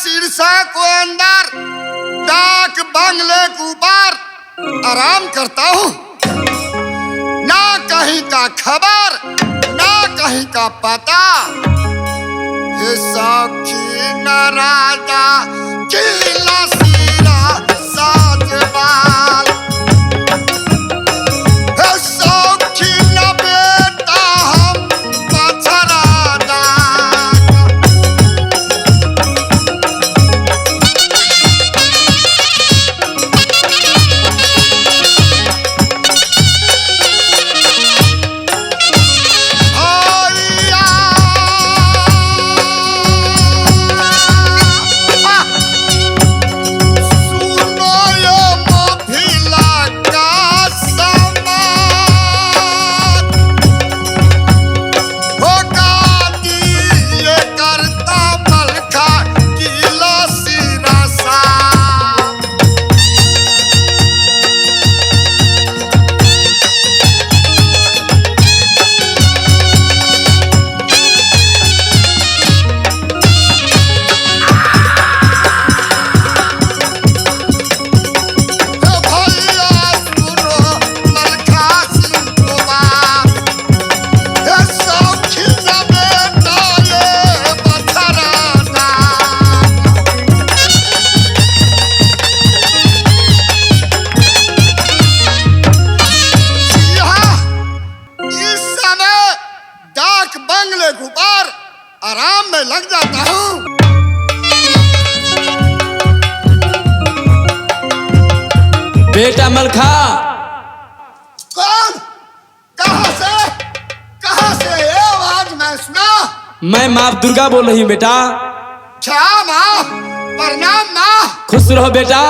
शीर्षा को अंदर डाक बंगले के ऊपर आराम करता हूँ। ना कहीं का खबर ना कहीं का पता। ये सौखी न राजा किला सीरा साजवाल। ये सौखी न बेटा हम पथरादा। आराम में लग जाता हूँ। बेटा मलखा। कौन? कहाँ से ये आवाज मैं सुना? मैं माँ दुर्गा बोल रही हूँ बेटा। क्या माँ? प्रणाम माँ। खुश रहो बेटा।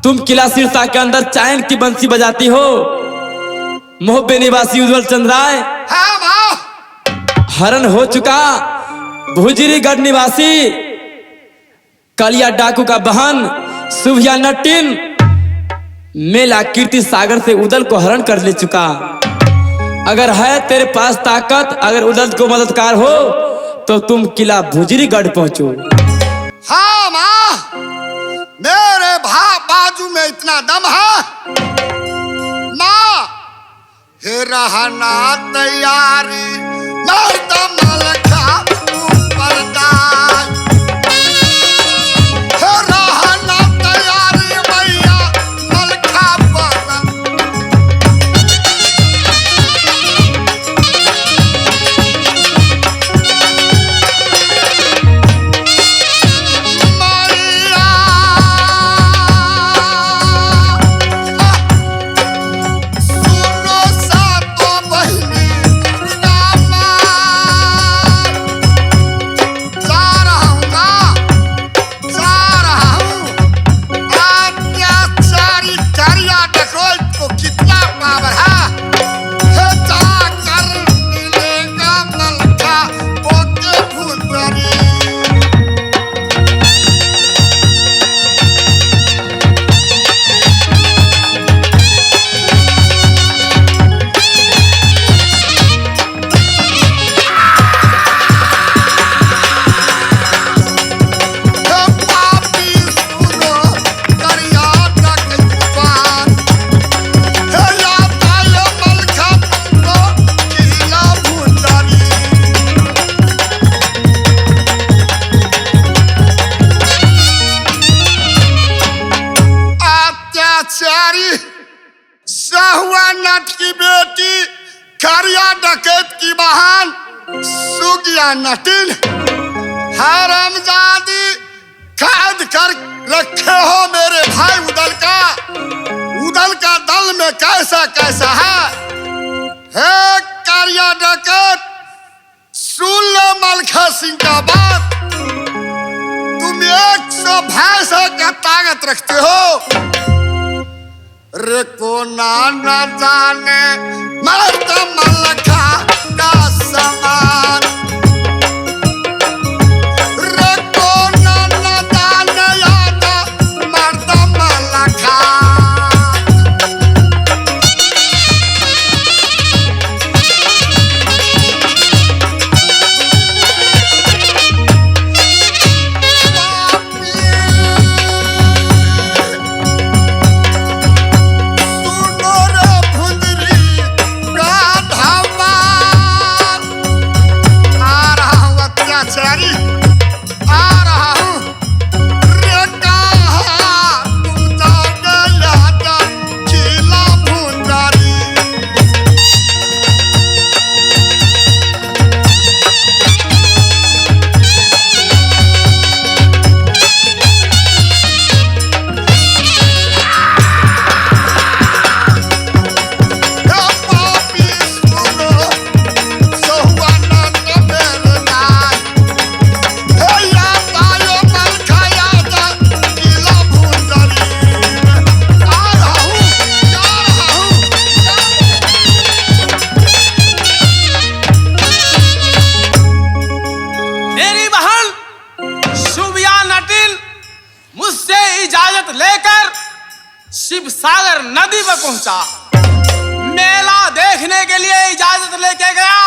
तुम किला सिरसा के अंदर चायन की बंसी बजाती हो। मोहब्बे निवासी उज्जवल चंद्र राय। हाँ माँ। हरण हो चुका भुजरीगढ़ निवासी कलिया डाकू का बहन सुभिया नटिन मेला कीर्ति सागर से उदल को हरण कर ले चुका। अगर है तेरे पास ताकत, अगर उदल को मददगार हो तो तुम किला भुजरीगढ़ पहुंचो। हाँ माँ, मेरे बाजू में इतना दम है। माँ हे रहना तैयारी मर्द मलखा ऊपर दाल। हे रहना तैयारी मैया मलखा बगल। मैया सुनो सातो बहिनी सहुआ नट की बेटी खरिया डकैत की बहन सुगिया नटिन हरामजादी कैद कर रखे हो मेरे भाई उदल का दल में कैसा कैसा है खरिया डकैत। सुन लो मलखा सिंह का बात। तुम 100 भैंसों का ताकत रखते हो। रे को ना जाने मर्द मलखा का समान। रे को ना जाने याद मर्द मलखा। इजाजत लेकर शिव सागर नदी पर पहुंचा। मेला देखने के लिए इजाजत लेके गया।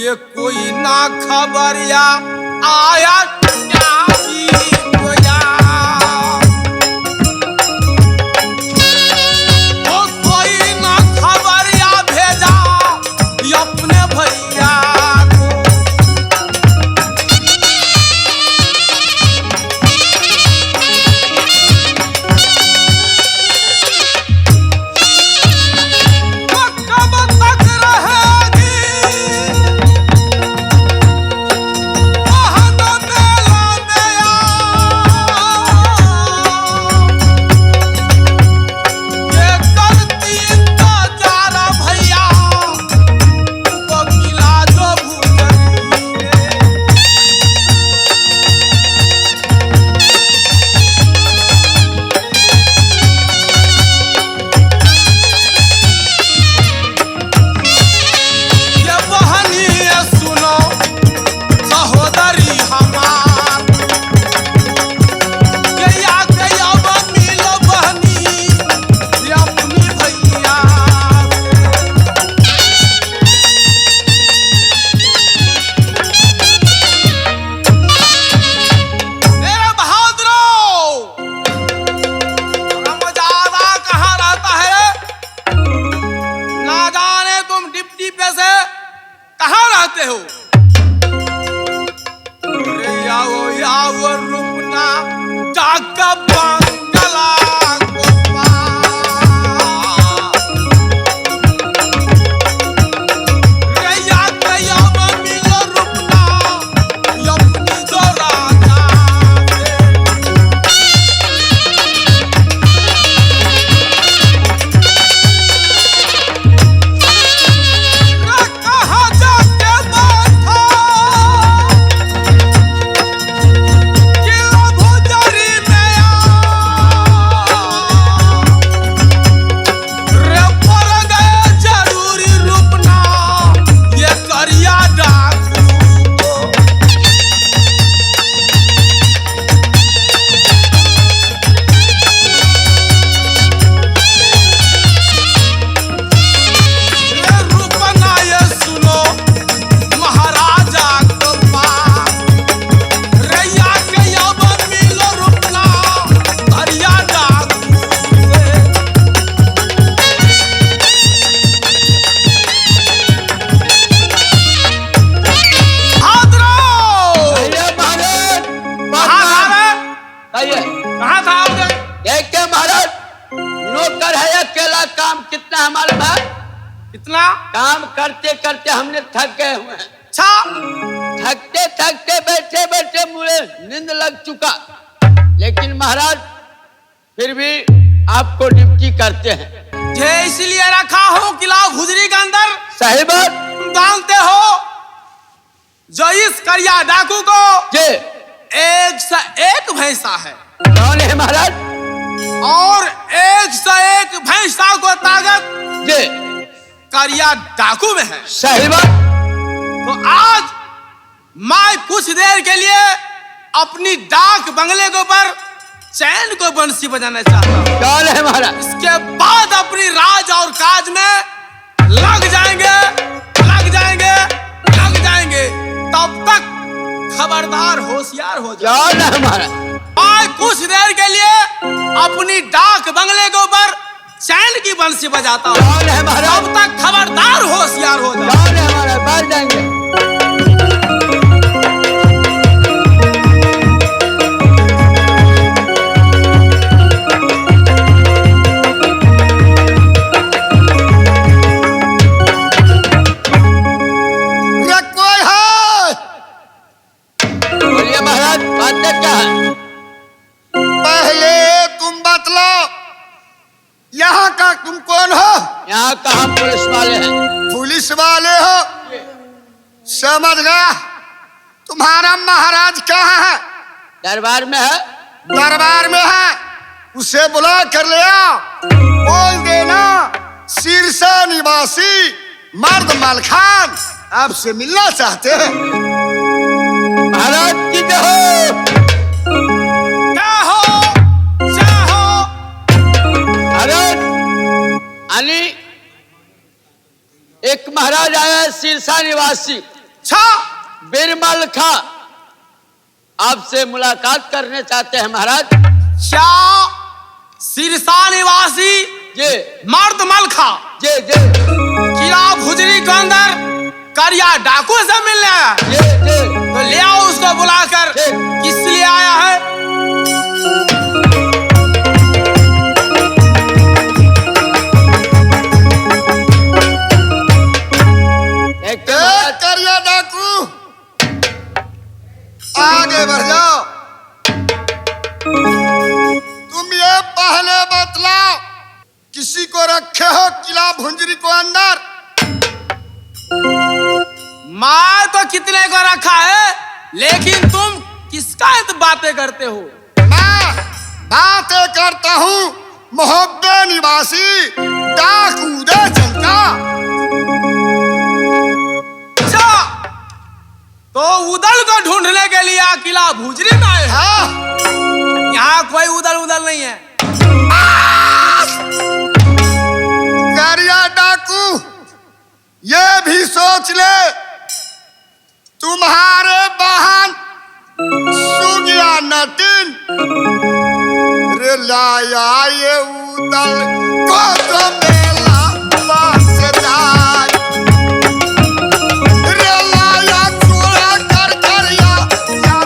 ये कोई ना खबरिया आया क्या गोया। वो कोई ना खबरिया भेजा अपने भैया को। वो कब तक रहेगी बहन मेला में ये करती इंतजार भैया को मिला जो भूजरी रे। ये बहनी सुनो सहोदरी हमार के याद अब मिलो बहनी ये अपनी भैया मेरे बहादुरों। रमजादा कहाँ रहता है ना जाने। तुम डिप्टी पे से कहाँ रहते हो। अरे याओ रुकना डाका बंगला मिलो रुकना अपनी जो राजा कहाँ जाके बैठा किला भुजरी में रे पर गए जरूरी रुकना ये करिया डाकू को। ये रुकना ये सुनो महाराजा को पास रैया के अब मिलो रुकना करिया डाकू से। बहादुरों अरे महाराज कहाँ था रे? आइए कहाँ था आपने? देख के महाराज नौकर है अकेला काम कितना हमारे पास इतना काम करते करते हमने थक गए हुए हैं। अच्छा थकते थकते बैठे बैठे मुझे नींद लग चुका। लेकिन महाराज फिर भी आपको ड्यूटी करते हैं। ये इसलिए रखा हूँ किला भुजरी के अंदर। सही बात तुम जानते हो जो इस करिया डाकू को जी। एक से एक भैंसा है कौन है महाराज और एक से एक भैंसा को ताकत जी। करिया डाकू में है। सही बात तो आज मैं कुछ देर के लिए अपनी डाक बंगले के ऊपर चैन को बंसी बजाना चाहता हूँ। कौन है महाराज इसके बाद अपनी राज और काज में लग जाएंगे लग जाएंगे लग जाएंगे। तब तक खबरदार होशियार हो जाओ। कौन है महाराज मैं कुछ देर के लिए अपनी डाक बंगले के ऊपर चैन की बंसी बजाता हूँ। कौन है महाराज तब तक खबरदार होशियार हो जाओ। कौन है महाराज बैठ जाएंगे। रे कोई है? बोलिए महाराज बातें क्या है। पहले तुम बतलाओ यहाँ का तुम कौन हो? यहाँ का हम पुलिस वाले हैं। पुलिस वाले हो? समझ गया। तुम्हारा महाराज कहाँ है? दरबार में है। दरबार में है। उसे बुला कर ले आओ। बोल देना सिरसा निवासी मर्द मलखान आपसे मिलना चाहते हैं। महाराज की जय हो। क्या हो महाराज आया है सिरसा निवासी अच्छा, बिरमल खां आपसे मुलाकात करने चाहते हैं महाराज। क्या सिरसा निवासी जी मर्द मलखा जी जी किला भुजरी के अंदर करिया डाकू से मिलने आया? जी जी तो ले आओ उसको बुलाकर। ठीक। किस लिए आया है? देखते ए, महाराज। करिया डाकू, आगे बढ़ जाओ। तुम ये पहले बतलाओ, किसी को रखे हो किला भुंजरी को अंदर? मैं तो कितने को रखा है, लेकिन तुम किसका बातें करते हो? मैं बातें करता हूँ मोहब्बे निवासी डाकू उदय चंद का। अच्छा, तो उदल को ढूंढने के लिए किला भुजरी में आए हैं? हाँ, यहाँ कोई उदल उदल नहीं है। करिया डाकू, ये भी सोच ले, तुम्हारे बहन सुगिया नटिन रे लाया ये उदल को तो मेला पास जाए रे लाया चूड़ा कर करिया या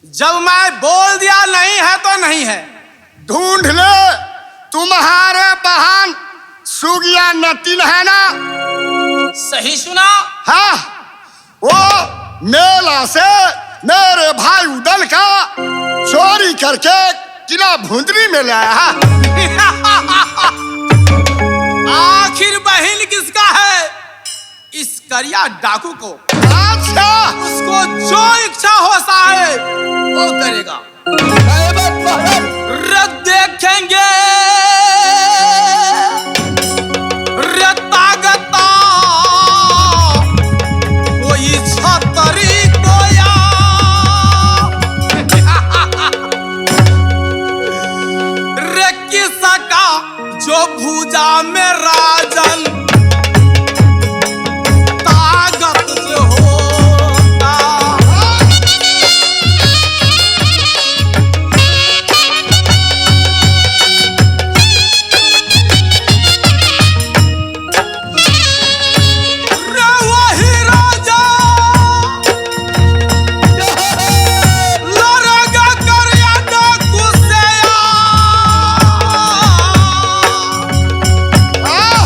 जब मैं बोल दिया नहीं है तो नहीं है। ढूंढ ले, तुम्हारे बहन सुगिया नटिन है ना? सही सुना? हाँ, वो मेला से मेरे भाई उदल का चोरी करके किला भुंजरी में ले आया है। आखिर बहन किसका है? इस करिया डाकू को। अच्छा, उसको जो इच्छा हो साहे वो करेगा। रद देखेंगे रत्तागता कोई छतरी कोया रे किसका जो भुजा में राजन ताकत जो होता। रे वही राजा लड़ेगा करिया डाकू से हाँ,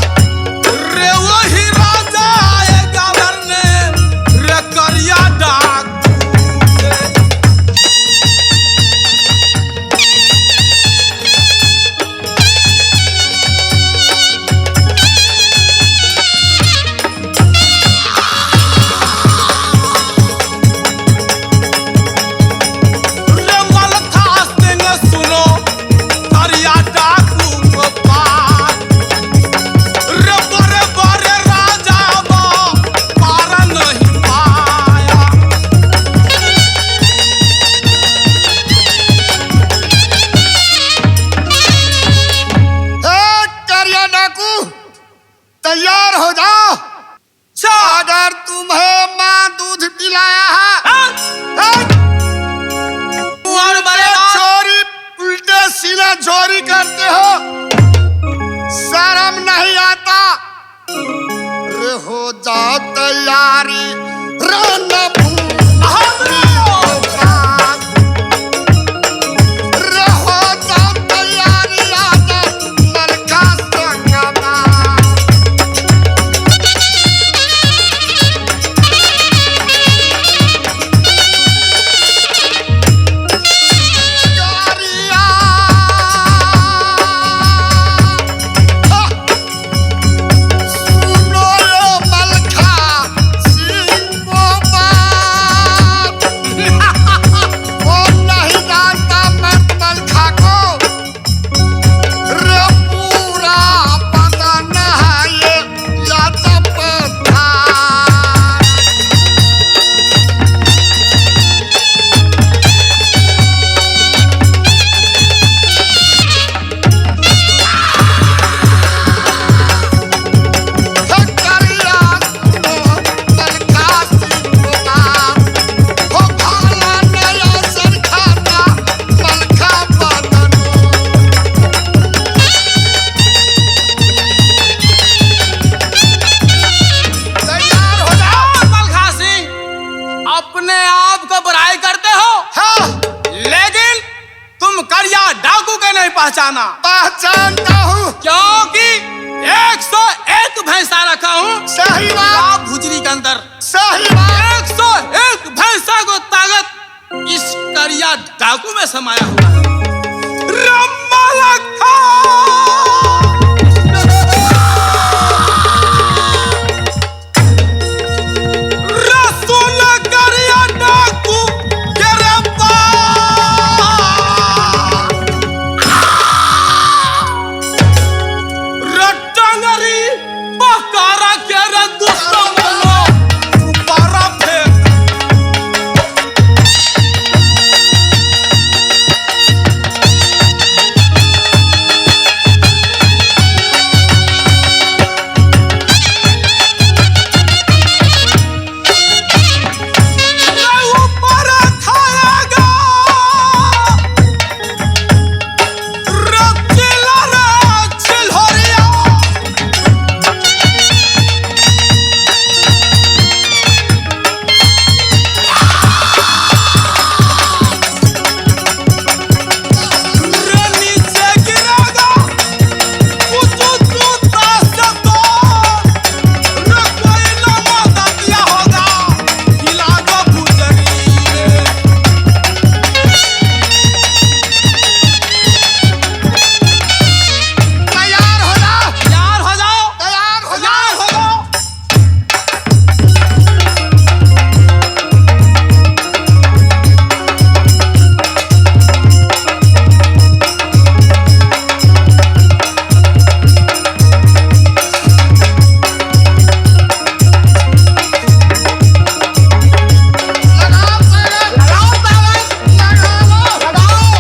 पहचाना? पहचानता हूँ। क्योंकि 101 भैंसा रखा हूँ सही बात। आप भुजरी के अंदर। सही बात। 101 भैंसा को ताकत इस करिया डाकू में समाया हुआ है। रमलखा रसूल करिया डाकू रटंगरी बकारा के रे दुश्मनो पारा फेंक। ऊपर खाएगा रचिला रे छिलहोरिया। रे नीचे गिरेगा कुछ जूता से तो रे कोई न मदद दिया होगा खिला दो भुजरी। तैयार हो जाओ। तैयार हो जाओ। तैयार हो जाओ। तैयार हो जाओ। लगाओ ताकत। लगाओ ताकत। लगाओ। लगाओ।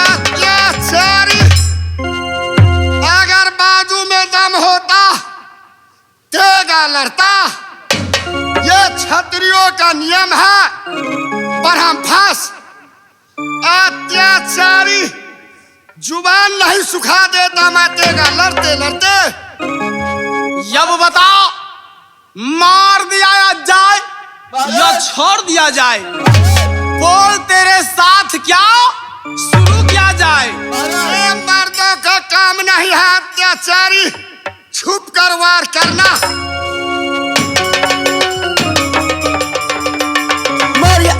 अत्याचारी। अगर बाजू में दम होता तेगा लड़ता। ये क्षत्रियों का नियम है पर हम फंस। अत्याचारी जुबान नहीं सुखा देता मैं तेगा लड़ते लड़ते। अब बताओ मार दिया जाए या छोड़ दिया जाए? बोल तेरे साथ क्या शुरू किया जाए? ये मर्दों का काम नहीं है अत्याचारी छुप कर वार करना। मारिया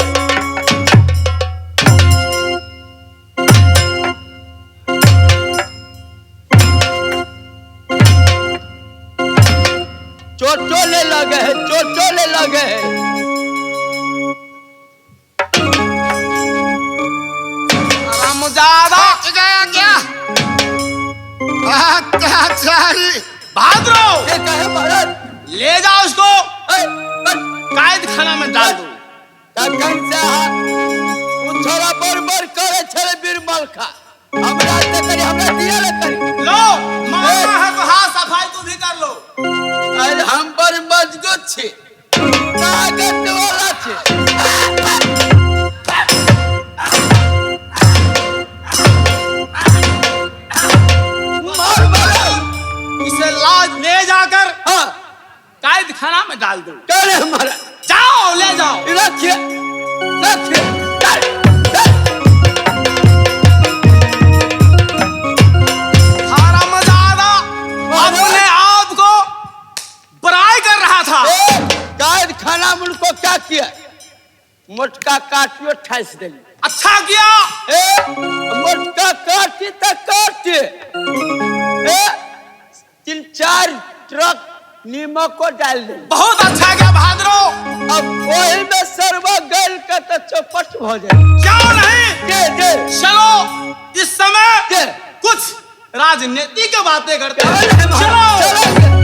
चोटोले लगे है, चोटोले लगे है। रामजादा पहुंच गया क्या? अत्याचारी भाद्रो ये कहे महाराज? ले जाओ उसको ए, कैद खाना में डाल दो। तखन से थोड़ा बरबर करे छले बिरमल खा। हमरा से करी, हमरा दिया ले करी। लो मारना है तो हाथ सफाई तू भी कर लो। अरे हम पर मजबूत छे, ताकत वाला छे। खाना में डाल दो। चले हमारा, जाओ ले जाओ। रखिए रखिए, चल, चल। सारा मजादा अपने आप को बड़ाई कर रहा था। कैद खाना में उनको क्या किया? मोटका काटियो ठैस देली। अच्छा किया। मोटका काटी तो काटे, 3-4 ट्रक नीमक को डाल दे। बहुत अच्छा किया बहादुरो। अब वही में सरवा गल का तो चौपट हो जाए। क्यों नहीं? दे चलो इस समय दे। कुछ राजनीति की बातें करते हैं। चलो चलो।